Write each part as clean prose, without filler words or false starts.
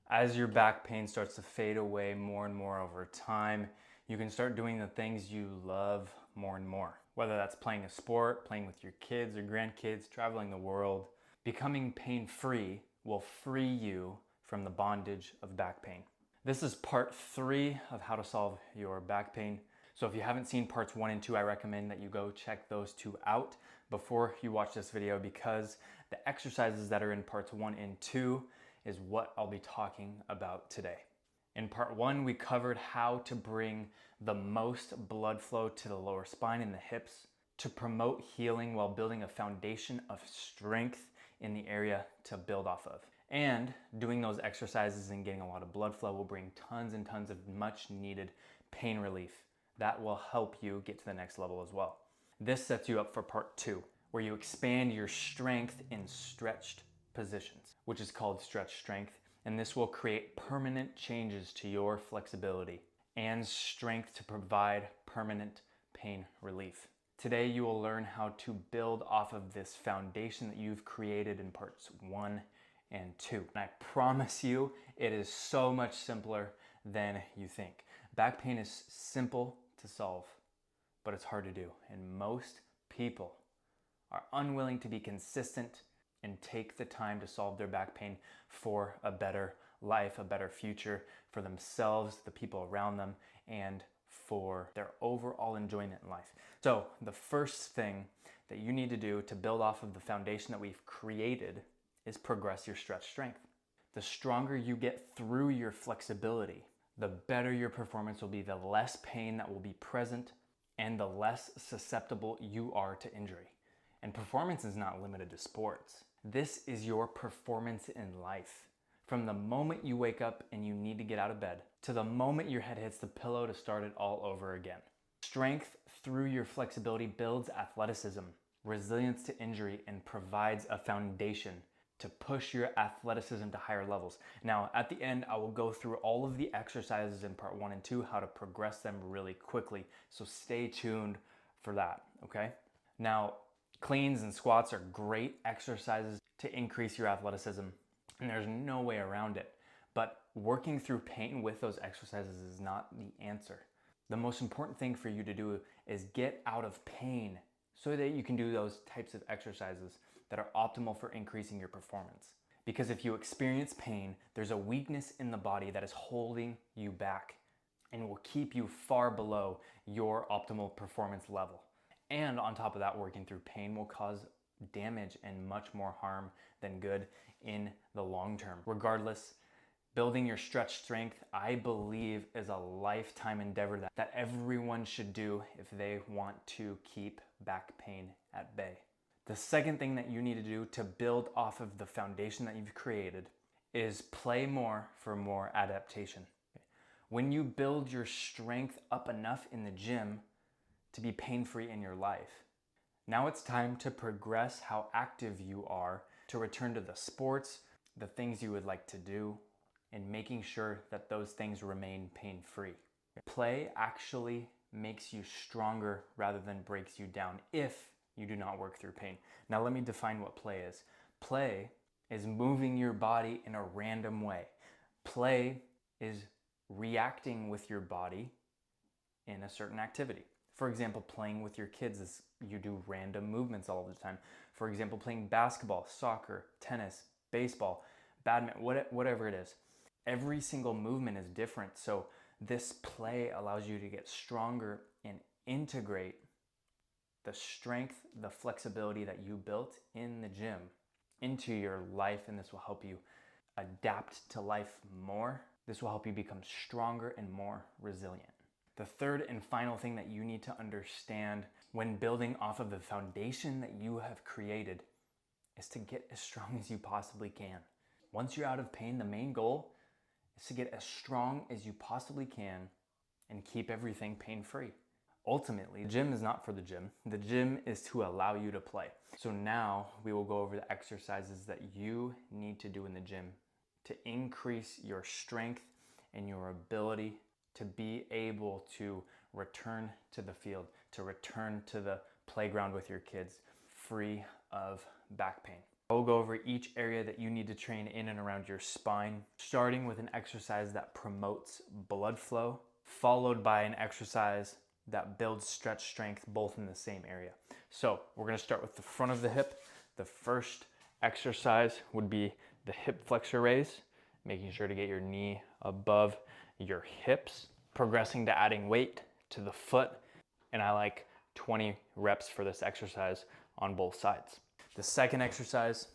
As your back pain starts to fade away more and more over time, you can start doing the things you love more and more. Whether that's playing a sport, playing with your kids or grandkids, traveling the world, becoming pain-free will free you from the bondage of back pain. This is part 3 of how to solve your back pain. So if you haven't seen parts 1 and 2, I recommend that you go check those 2 out before you watch this video, because the exercises that are in parts 1 and 2 is what I'll be talking about today. In part 1, we covered how to bring the most blood flow to the lower spine and the hips to promote healing while building a foundation of strength in the area to build off of. And doing those exercises and getting a lot of blood flow will bring tons and tons of much needed pain relief. That will help you get to the next level as well. This sets you up for part 2, where you expand your strength in stretched positions, which is called stretch strength. And this will create permanent changes to your flexibility and strength to provide permanent pain relief. Today, you will learn how to build off of this foundation that you've created in parts 1 and 2. And I promise you, it is so much simpler than you think. Back pain is simple to solve, but it's hard to do. And most people are unwilling to be consistent and take the time to solve their back pain for a better life, a better future for themselves, the people around them, and for their overall enjoyment in life. So the first thing that you need to do to build off of the foundation that we've created is progress your stretch strength. The stronger you get through your flexibility, the better your performance will be, the less pain that will be present, and the less susceptible you are to injury. And performance is not limited to sports. This is your performance in life. From the moment you wake up and you need to get out of bed, to the moment your head hits the pillow to start it all over again. Strength through your flexibility builds athleticism, resilience to injury, and provides a foundation to push your athleticism to higher levels. Now, at the end, I will go through all of the exercises in part 1 and 2, how to progress them really quickly. So stay tuned for that, okay? Now, cleans and squats are great exercises to increase your athleticism, and there's no way around it. But working through pain with those exercises is not the answer. The most important thing for you to do is get out of pain so that you can do those types of exercises that are optimal for increasing your performance. Because if you experience pain, there's a weakness in the body that is holding you back and will keep you far below your optimal performance level. And on top of that, working through pain will cause damage and much more harm than good in the long term. Regardless, building your stretch strength, I believe, is a lifetime endeavor that everyone should do if they want to keep back pain at bay. The second thing that you need to do to build off of the foundation that you've created is play more for more adaptation. When you build your strength up enough in the gym to be pain-free in your life, now it's time to progress how active you are, to return to the sports, the things you would like to do, and making sure that those things remain pain-free. Play actually makes you stronger rather than breaks you down if you do not work through pain. Now let me define what play is. Play is moving your body in a random way. Play is reacting with your body in a certain activity. For example, playing with your kids is you do random movements all the time. For example, playing basketball, soccer, tennis, baseball, badminton, whatever it is. Every single movement is different. So this play allows you to get stronger and integrate the strength, the flexibility that you built in the gym into your life, and this will help you adapt to life more. This will help you become stronger and more resilient. The third and final thing that you need to understand when building off of the foundation that you have created is to get as strong as you possibly can. Once you're out of pain, the main goal is to get as strong as you possibly can and keep everything pain-free. Ultimately, the gym is not for the gym. The gym is to allow you to play. So now we will go over the exercises that you need to do in the gym to increase your strength and your ability to be able to return to the field, to return to the playground with your kids, free of back pain. I'll go over each area that you need to train in and around your spine, starting with an exercise that promotes blood flow, followed by an exercise that builds stretch strength both in the same area. So we're gonna start with the front of the hip. The first exercise would be the hip flexor raise, making sure to get your knee above your hips, progressing to adding weight to the foot, and I like 20 reps for this exercise on both sides. The second exercise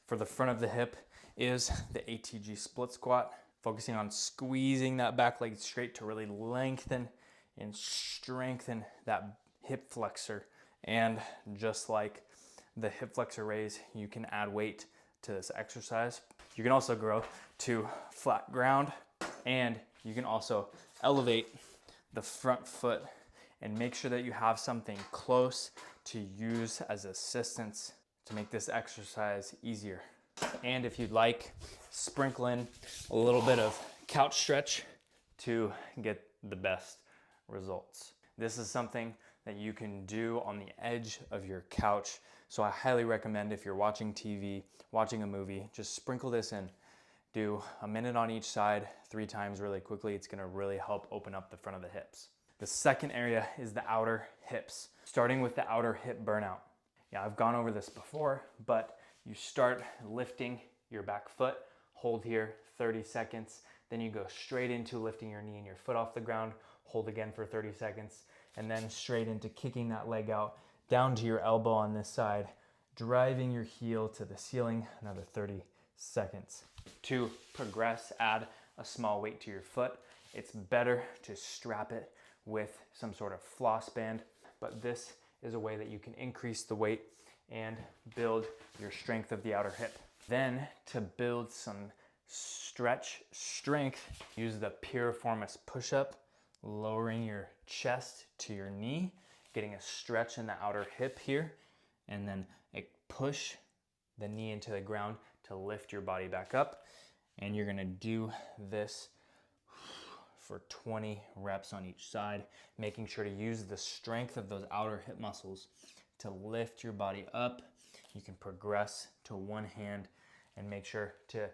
for the front of the hip is the ATG split squat, focusing on squeezing that back leg straight to really lengthen and strengthen that hip flexor. And just like the hip flexor raise, you can add weight to this exercise. You can also grow to flat ground, and you can also elevate the front foot and make sure that you have something close to use as assistance to make this exercise easier. And if you'd like, sprinkle in a little bit of couch stretch to get the best results. This is something that you can do on the edge of your couch. So I highly recommend, if you're watching TV, watching a movie, just sprinkle this in. Do a minute on each side, 3 times really quickly. It's gonna really help open up the front of the hips. The second area is the outer hips, starting with the outer hip burnout. Yeah, I've gone over this before, but you start lifting your back foot, hold here 30 seconds, then you go straight into lifting your knee and your foot off the ground, hold again for 30 seconds, and then straight into kicking that leg out down to your elbow on this side, driving your heel to the ceiling, another 30 seconds. To progress, add a small weight to your foot. It's better to strap it with some sort of floss band, but this is a way that you can increase the weight and build your strength of the outer hip. Then to build some stretch strength, use the piriformis push-up, lowering your chest to your knee, getting a stretch in the outer hip here, and then push the knee into the ground to lift your body back up. And you're gonna do this for 20 reps on each side, making sure to use the strength of those outer hip muscles to lift your body up. You can progress to one hand and make sure to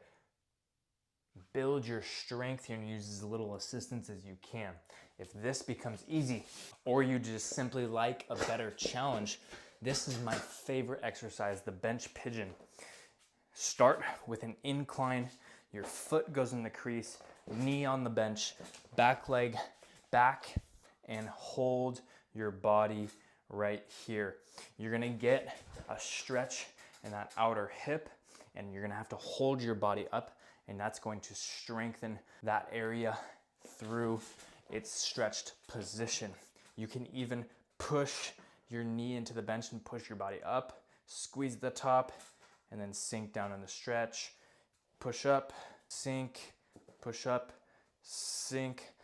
build your strength and use as little assistance as you can. If this becomes easy, or you just simply like a better challenge, this is my favorite exercise, the bench pigeon. Start with an incline, your foot goes in the crease, knee on the bench, back leg back, and hold your body right here. You're gonna get a stretch in that outer hip, and you're gonna have to hold your body up, and that's going to strengthen that area through its stretched position. You can even push your knee into the bench and push your body up, squeeze the top, and then sink down in the stretch. Push up, sink, push up, sink.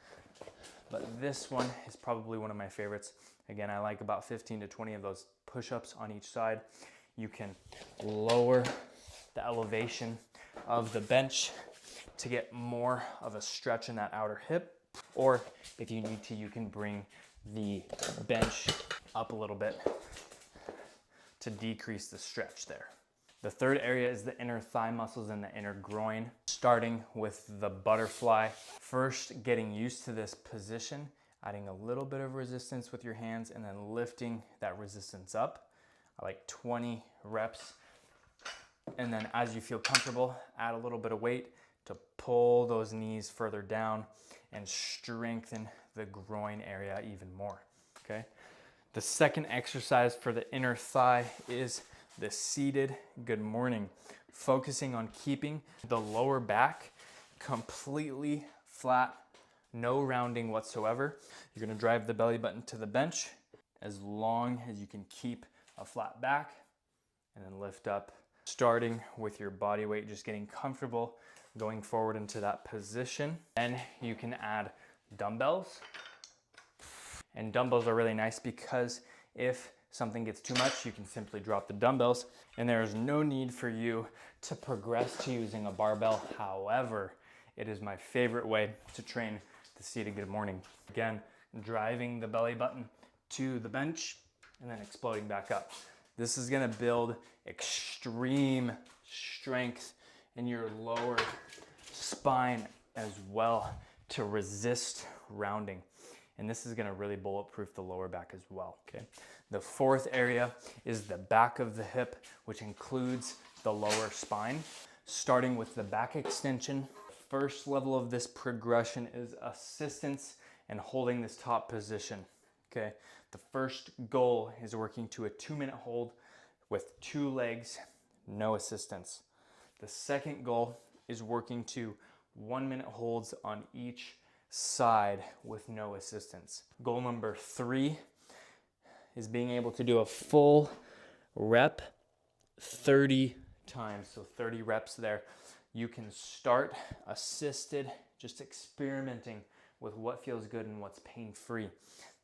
But this one is probably one of my favorites. Again, I like about 15 to 20 of those push-ups on each side. You can lower the elevation of the bench to get more of a stretch in that outer hip. Or if you need to, you can bring the bench up a little bit to decrease the stretch there. The third area is the inner thigh muscles and the inner groin, starting with the butterfly. First, getting used to this position, adding a little bit of resistance with your hands, and then lifting that resistance up. I like 20 reps. And then as you feel comfortable, add a little bit of weight to pull those knees further down and strengthen the groin area even more, okay? The second exercise for the inner thigh is the seated good morning, focusing on keeping the lower back completely flat, no rounding whatsoever. You're gonna drive the belly button to the bench as long as you can keep a flat back, and then lift up, starting with your body weight, just getting comfortable going forward into that position. Then you can add dumbbells. And dumbbells are really nice because if something gets too much, you can simply drop the dumbbells, and there is no need for you to progress to using a barbell. However, it is my favorite way to train the seated good morning. Again, driving the belly button to the bench and then exploding back up. This is gonna build extreme strength in your lower spine as well to resist rounding. And this is gonna really bulletproof the lower back as well, okay? The fourth area is the back of the hip, which includes the lower spine. Starting with the back extension, first level of this progression is assistance and holding this top position, okay? The first goal is working to a 2-minute hold with 2 legs, no assistance. The second goal is working to 1-minute holds on each side with no assistance. Goal number 3 is being able to do a full rep 30 times. So 30 reps there. You can start assisted, just experimenting with what feels good and what's pain-free.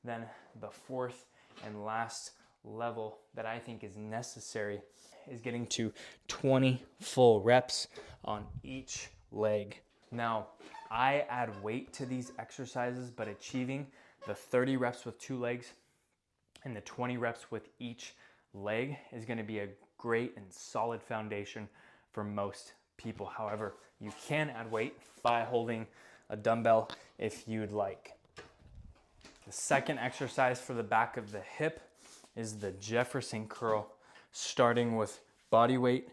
Then the fourth and last level that I think is necessary is getting to 20 full reps on each leg. Now, I add weight to these exercises, but achieving the 30 reps with 2 legs and the 20 reps with each leg is going to be a great and solid foundation for most people. However, you can add weight by holding a dumbbell if you'd like. The second exercise for the back of the hip is the Jefferson curl, starting with body weight,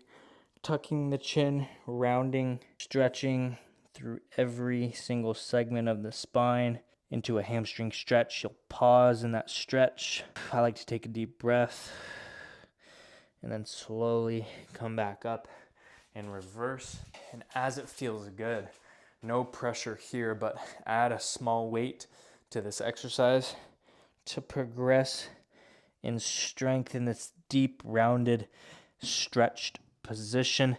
tucking the chin, rounding, stretching through every single segment of the spine into a hamstring stretch. You'll pause in that stretch. I like to take a deep breath and then slowly come back up and reverse. And as it feels good, no pressure here, but add a small weight to this exercise to progress in strength in this deep, rounded, stretched position.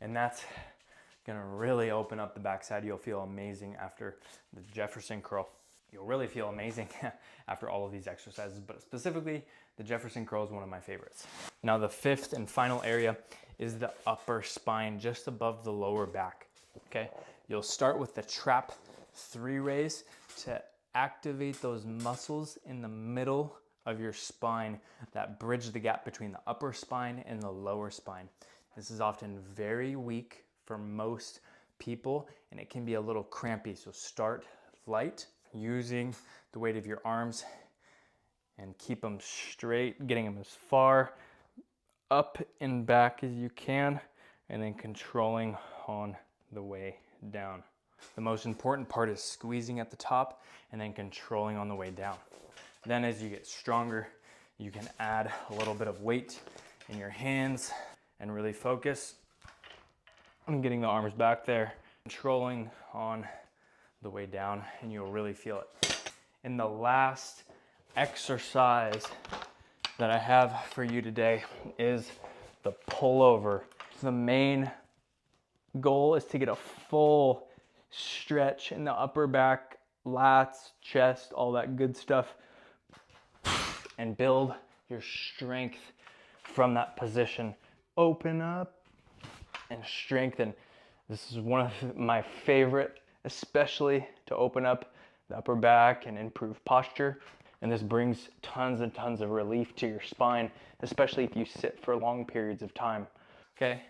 And that's gonna really open up the backside. You'll feel amazing after the Jefferson curl. You'll really feel amazing after all of these exercises, but specifically the Jefferson curl is one of my favorites. Now the fifth and final area is the upper spine, just above the lower back, okay? You'll start with the trap 3 raise to activate those muscles in the middle of your spine that bridge the gap between the upper spine and the lower spine. This is often very weak for most people, and it can be a little crampy. So start light, using the weight of your arms, and keep them straight, getting them as far up and back as you can, and then controlling on the way down. The most important part is squeezing at the top and then controlling on the way down. Then as you get stronger, you can add a little bit of weight in your hands and really focus on getting the arms back there, controlling on the way down, and you'll really feel it. And the last exercise that I have for you today is the pullover. The main goal is to get a full stretch in the upper back, lats, chest, all that good stuff, and build your strength from that position. Open up and strengthen. This is one of my favorite, especially to open up the upper back and improve posture. And this brings tons and tons of relief to your spine, especially if you sit for long periods of time. Okay,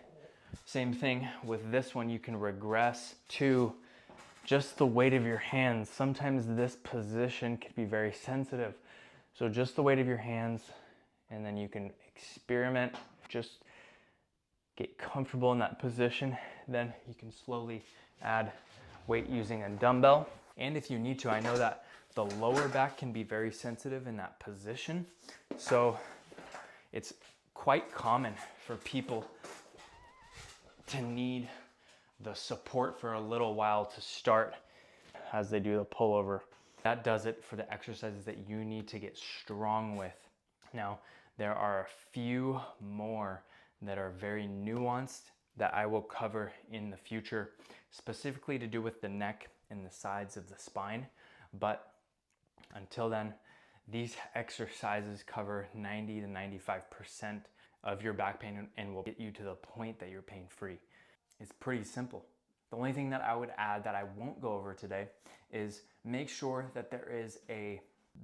same thing with this one. You can regress to just the weight of your hands. Sometimes this position can be very sensitive. So just the weight of your hands, and then you can experiment, just get comfortable in that position. Then you can slowly add weight using a dumbbell. And if you need to, I know that the lower back can be very sensitive in that position. So it's quite common for people to need the support for a little while to start as they do the pullover. That does it for the exercises that you need to get strong with. Now, there are a few more that are very nuanced that I will cover in the future, specifically to do with the neck and the sides of the spine. But until then, these exercises cover 90 to 95% of your back pain and will get you to the point that you're pain-free. It's pretty simple. The only thing that I would add that I won't go over today is make sure that there is a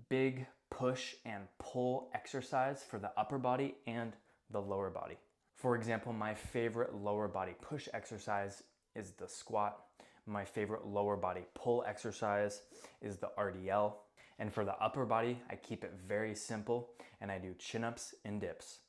big push and pull exercise for the upper body and the lower body. For example, my favorite lower body push exercise is the squat. My favorite lower body pull exercise is the RDL. And for the upper body, I keep it very simple and I do chin-ups and dips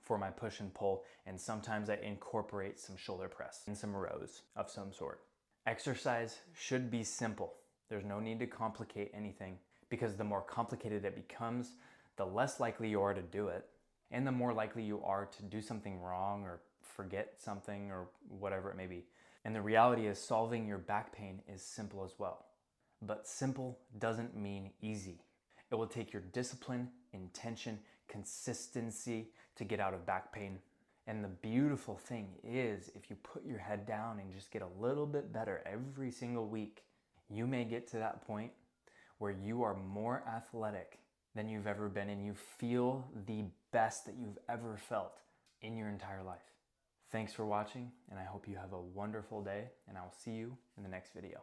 for my push and pull, and sometimes I incorporate some shoulder press and some rows of some sort. Exercise should be simple. There's no need to complicate anything, because the more complicated it becomes, the less likely you are to do it, and the more likely you are to do something wrong or forget something or whatever it may be. And the reality is solving your back pain is simple as well. But simple doesn't mean easy. It will take your discipline, intention, consistency to get out of back pain. And the beautiful thing is, if you put your head down and just get a little bit better every single week, you may get to that point where you are more athletic than you've ever been and you feel the best that you've ever felt in your entire life. Thanks for watching, and I hope you have a wonderful day, and I will see you in the next video.